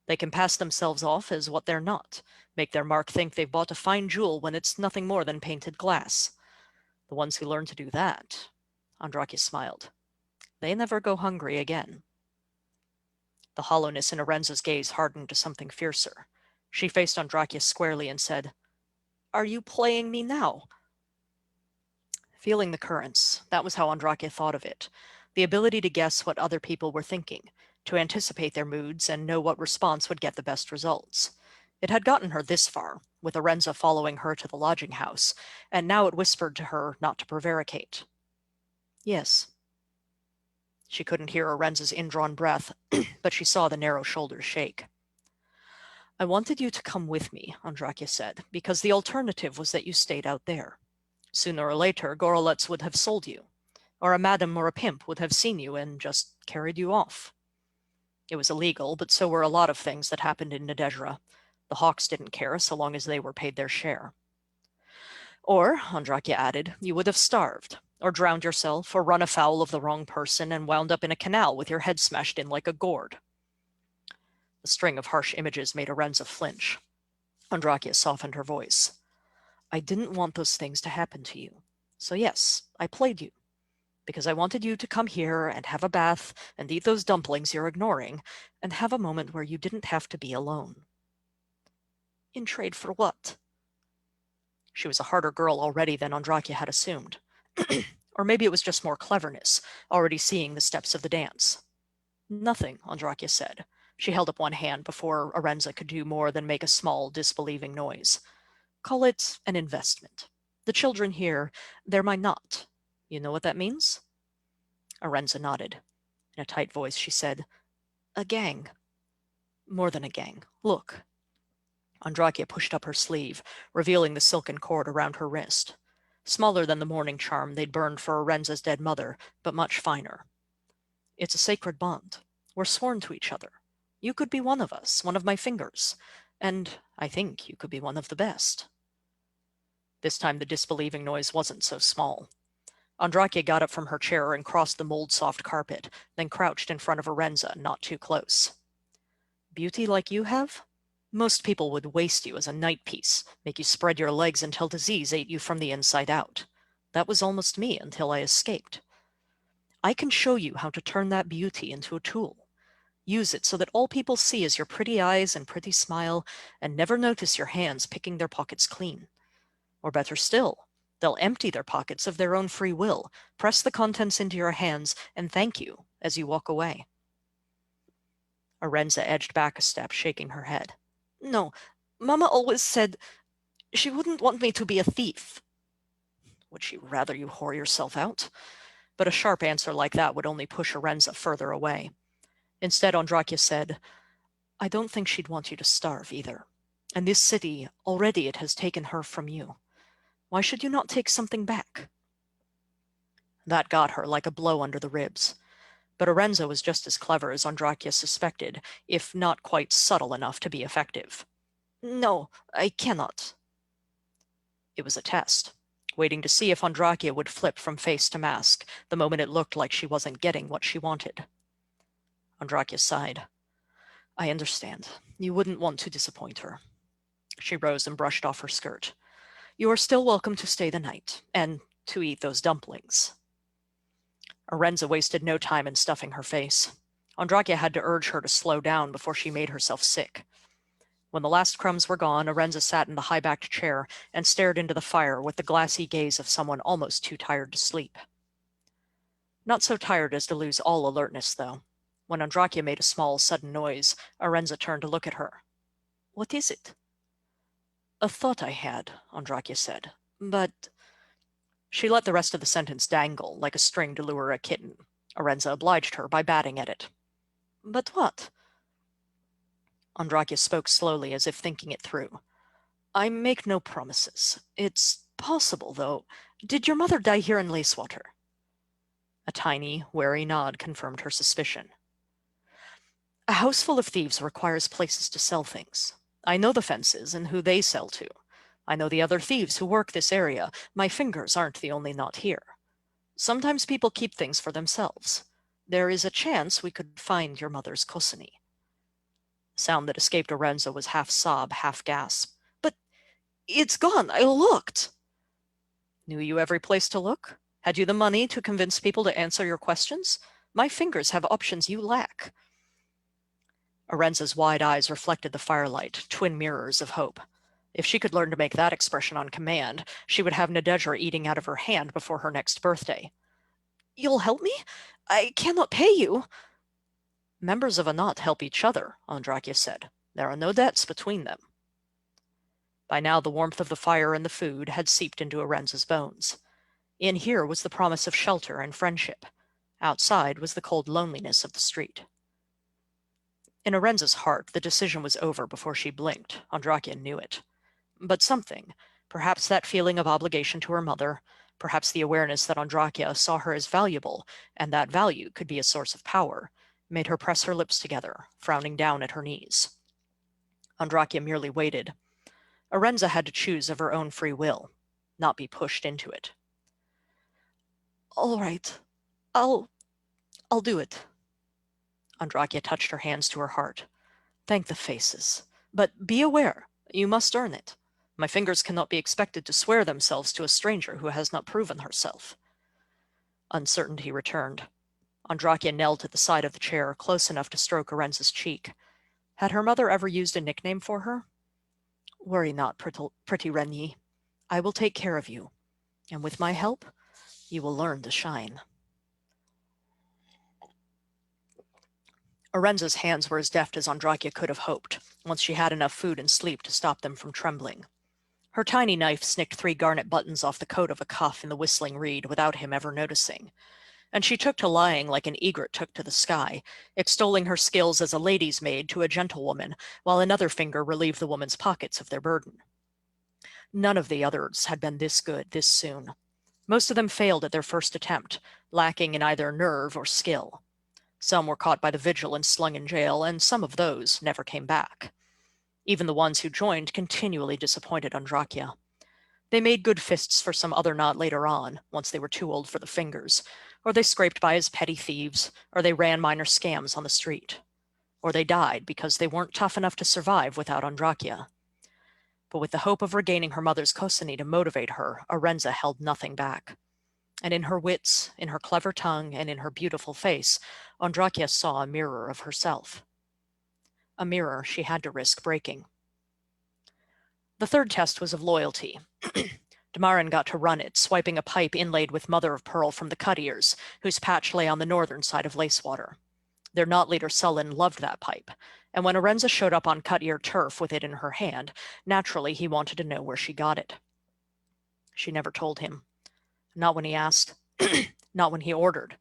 They can pass themselves off as what they're not, make their mark think they've bought a fine jewel when it's nothing more than painted glass. The ones who learn to do that," Andrakia smiled, "they never go hungry again." The hollowness in Arenza's gaze hardened to something fiercer. She faced Andrakia squarely and said, "Are you playing me now?" Feeling the currents, that was how Andrakia thought of it. The ability to guess what other people were thinking, to anticipate their moods and know what response would get the best results. It had gotten her this far, with Arenza following her to the lodging house, and now it whispered to her not to prevaricate. "Yes." She couldn't hear Arenza's indrawn breath, but she saw the narrow shoulders shake. "I wanted you to come with me," Andrakia said, "because the alternative was that you stayed out there. Sooner or later, Gorolets would have sold you, or a madam or a pimp would have seen you and just carried you off. It was illegal, but so were a lot of things that happened in Nadezhra. The Hawks didn't care so long as they were paid their share. Or, Andrakia added, you would have starved, or drowned yourself, or run afoul of the wrong person and wound up in a canal with your head smashed in like a gourd." The string of harsh images made Arenza flinch. Andrakia softened her voice. "I didn't want those things to happen to you. So yes, I played you. Because I wanted you to come here and have a bath and eat those dumplings you're ignoring and have a moment where you didn't have to be alone." "In trade for what?" She was a harder girl already than Andrakia had assumed. Or maybe it was just more cleverness, already seeing the steps of the dance. "Nothing," Andrakia said. She held up one hand before Arenza could do more than make a small, disbelieving noise. "Call it an investment. The children here, they're my knot. You know what that means?" Arenza nodded. In a tight voice, she said, "A gang. More than a gang. Look." Andrakia pushed up her sleeve, revealing the silken cord around her wrist. Smaller than the mourning charm they'd burned for Arenza's dead mother, but much finer. "It's a sacred bond. We're sworn to each other. You could be one of us, one of my fingers. And I think you could be one of the best." This time the disbelieving noise wasn't so small. Andrakia got up from her chair and crossed the mold-soft carpet, then crouched in front of Arenza, not too close. "Beauty like you have? Most people would waste you as a night piece, make you spread your legs until disease ate you from the inside out. That was almost me until I escaped. I can show you how to turn that beauty into a tool. Use it so that all people see is your pretty eyes and pretty smile, and never notice your hands picking their pockets clean. Or better still, they'll empty their pockets of their own free will, press the contents into your hands, and thank you as you walk away." Arenza edged back a step, shaking her head. "No, Mama always said she wouldn't want me to be a thief." Would she rather you whore yourself out? But a sharp answer like that would only push Arenza further away. Instead, Andrakia said, "I don't think she'd want you to starve either. And this city, already it has taken her from you. Why should you not take something back?" That got her like a blow under the ribs. But Arenza was just as clever as Andrakia suspected, if not quite subtle enough to be effective. "No, I cannot." It was a test, waiting to see if Andrakia would flip from face to mask the moment it looked like she wasn't getting what she wanted. Andrakia sighed. "I understand. You wouldn't want to disappoint her." She rose and brushed off her skirt. "You are still welcome to stay the night, and to eat those dumplings." Arenza wasted no time in stuffing her face. Andrakia had to urge her to slow down before she made herself sick. When the last crumbs were gone, Arenza sat in the high-backed chair and stared into the fire with the glassy gaze of someone almost too tired to sleep. Not so tired as to lose all alertness, though. When Andrakia made a small, sudden noise, Arenza turned to look at her. "What is it?" "A thought I had," Andrakia said, "but—" She let the rest of the sentence dangle, like a string to lure a kitten. Arenza obliged her by batting at it. "But what?" Andrakia spoke slowly, as if thinking it through. "I make no promises. It's possible, though. Did your mother die here in Lacewater?" A tiny, wary nod confirmed her suspicion. "A house full of thieves requires places to sell things. I know the fences and who they sell to. I know the other thieves who work this area. My fingers aren't the only knot here. Sometimes people keep things for themselves. There is a chance we could find your mother's cosiny." The sound that escaped Arenza was half sob, half gasp. "But it's gone. I looked." "Knew you every place to look? Had you the money to convince people to answer your questions? My fingers have options you lack." Arenza's wide eyes reflected the firelight, twin mirrors of hope. If she could learn to make that expression on command, she would have Nadejra eating out of her hand before her next birthday. "You'll help me? I cannot pay you." "Members of a knot help each other," Andrakia said. "There are no debts between them." By now the warmth of the fire and the food had seeped into Arenza's bones. In here was the promise of shelter and friendship. Outside was the cold loneliness of the street. In Arenza's heart, the decision was over before she blinked. Andrakia knew it. But something, perhaps that feeling of obligation to her mother, perhaps the awareness that Andrakia saw her as valuable, and that value could be a source of power, made her press her lips together, frowning down at her knees. Andrakia merely waited. Arenza had to choose of her own free will, not be pushed into it. "All right. I'll do it." Andrakia touched her hands to her heart. "Thank the faces. But be aware, you must earn it. My fingers cannot be expected to swear themselves to a stranger who has not proven herself." Uncertainty returned. Andrakia knelt at the side of the chair, close enough to stroke Arenza's cheek. Had her mother ever used a nickname for her? "Worry not, pretty Renyi. I will take care of you. And with my help, you will learn to shine." Arenza's hands were as deft as Andrakia could have hoped, once she had enough food and sleep to stop them from trembling. Her tiny knife snicked 3 garnet buttons off the coat of a cuff in the whistling reed without him ever noticing. and she took to lying like an egret took to the sky, extolling her skills as a lady's maid to a gentlewoman, while another finger relieved the woman's pockets of their burden. None of the others had been this good this soon. Most of them failed at their first attempt, lacking in either nerve or skill. Some were caught by the vigil and slung in jail, and some of those never came back. Even the ones who joined continually disappointed Andrakia. They made good fists for some other knot later on, once they were too old for the fingers, or they scraped by as petty thieves, or they ran minor scams on the street. Or they died because they weren't tough enough to survive without Andrakia. But with the hope of regaining her mother's Kosani to motivate her, Arenza held nothing back. And in her wits, in her clever tongue, and in her beautiful face, Andrakia saw a mirror of herself. A mirror she had to risk breaking. The third test was of loyalty. Damarin got to run it, swiping a pipe inlaid with mother of pearl from the cut ears, whose patch lay on the northern side of Lacewater. Their knot leader Sullen loved that pipe, and when Arenza showed up on cut ear turf with it in her hand, naturally he wanted to know where she got it. She never told him. Not when he asked, not when he ordered,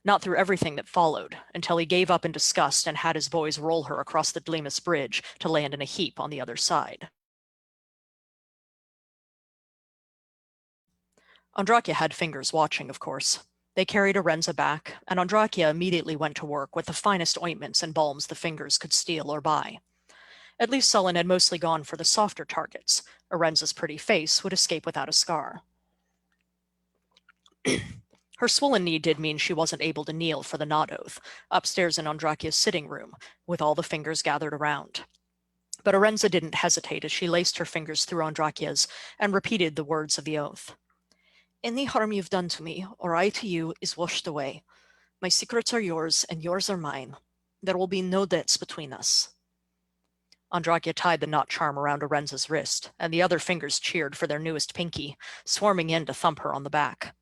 not through everything that followed, until he gave up in disgust and had his boys roll her across the Dlemus Bridge to land in a heap on the other side. Andrakia had fingers watching, of course. They carried Arenza back, and Andrakia immediately went to work with the finest ointments and balms the fingers could steal or buy. At least Sullen had mostly gone for the softer targets. Arenza's pretty face would escape without a scar. Her swollen knee did mean she wasn't able to kneel for the knot oath, upstairs in Andrakia's sitting room, with all the fingers gathered around. But Arenza didn't hesitate as she laced her fingers through Andrakia's and repeated the words of the oath. Any harm you've done to me, or I to you, is washed away. My secrets are yours, and yours are mine. There will be no debts between us. Andrakia tied the knot charm around Arenza's wrist, and the other fingers cheered for their newest pinky, swarming in to thump her on the back.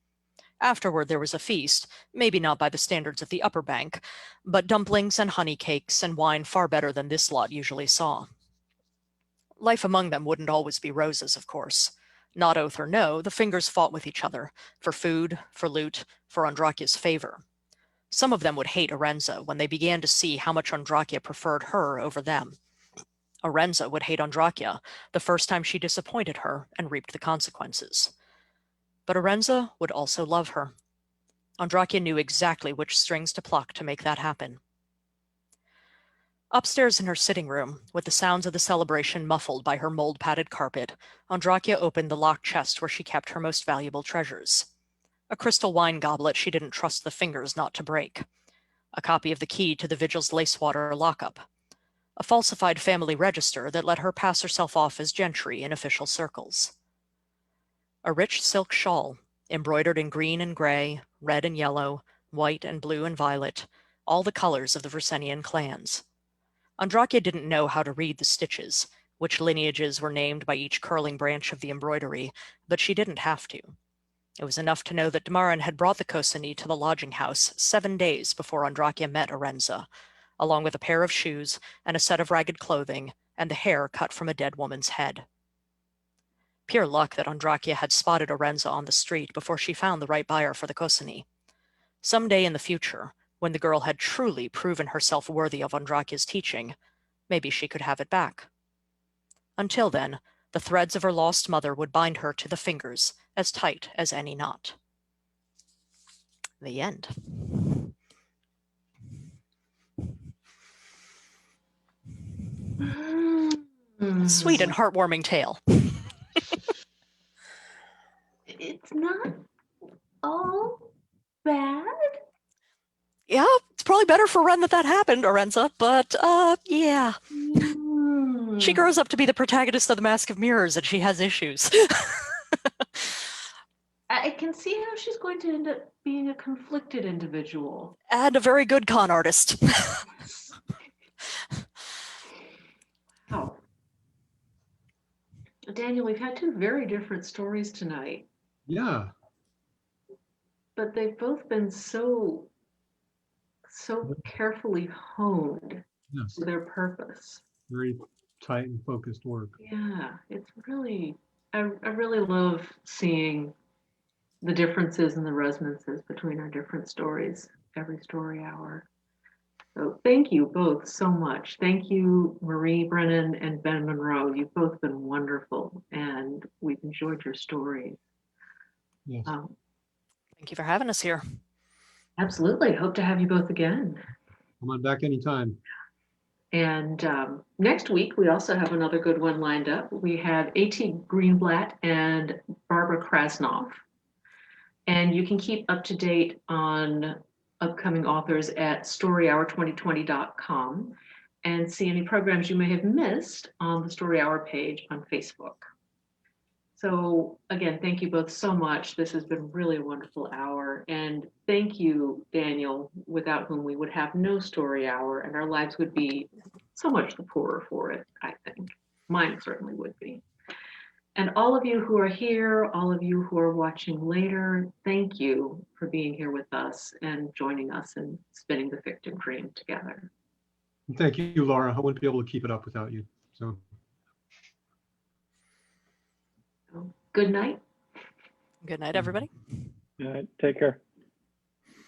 Afterward there was a feast, maybe not by the standards of the upper bank, but dumplings and honey cakes and wine far better than this lot usually saw. Life among them wouldn't always be roses, of course. Knot oath or no, the fingers fought with each other, for food, for loot, for Andrakia's favor. Some of them would hate Arenza when they began to see how much Andrakia preferred her over them. Arenza would hate Andrakia the first time she disappointed her and reaped the consequences. But Arenza would also love her. Andrakia knew exactly which strings to pluck to make that happen. Upstairs in her sitting room, with the sounds of the celebration muffled by her mold-padded carpet, Andrakia opened the locked chest where she kept her most valuable treasures. A crystal wine goblet she didn't trust the fingers not to break. A copy of the key to the Vigil's Lacewater lockup. A falsified family register that let her pass herself off as gentry in official circles. A rich silk shawl, embroidered in green and gray, red and yellow, white and blue and violet, all the colors of the Versenian clans. Andrakia didn't know how to read the stitches, which lineages were named by each curling branch of the embroidery, but she didn't have to. It was enough to know that Damarin had brought the Kosani to the lodging house 7 days before Andrakia met Arenza, along with a pair of shoes and a set of ragged clothing and the hair cut from a dead woman's head. Pure luck that Andrakia had spotted Arenza on the street before she found the right buyer for the Kosani. Some day in the future, when the girl had truly proven herself worthy of Andrakia's teaching, maybe she could have it back. Until then, the threads of her lost mother would bind her to the fingers as tight as any knot. The end. Sweet and heartwarming tale. It's not all bad. Yeah, it's probably better for Ren that happened, Arenza, but, yeah. She grows up to be the protagonist of The Mask of Mirrors, and she has issues. I can see how she's going to end up being a conflicted individual. And a very good con artist. Wow. Daniel, we've had 2 very different stories tonight. Yeah. But they've both been so carefully honed Yes. to their purpose. Very tight and focused work. Yeah, it's really, I really love seeing the differences and the resonances between our different stories every story hour. So thank you both so much. Thank you, Marie Brennan and Ben Monroe. You've both been wonderful, and we've enjoyed your stories. Yes. Thank you for having us here. Absolutely. Hope to have you both again. Come on back anytime. And next week, we also have another good one lined up. We have A.T. Greenblatt and Barbara Krasnoff. And you can keep up to date on upcoming authors at storyhour2020.com and see any programs you may have missed on the Story Hour page on Facebook. So again, thank you both so much. This has been really a wonderful hour. And thank you, Daniel, without whom we would have no Story Hour and our lives would be so much the poorer for it, I think. Mine certainly would be. And all of you who are here, all of you who are watching later, thank you for being here with us and joining us in spinning the victim dream together. Thank you, Laura. I wouldn't be able to keep it up without you. So So, good night. Good night, everybody. All right, take care.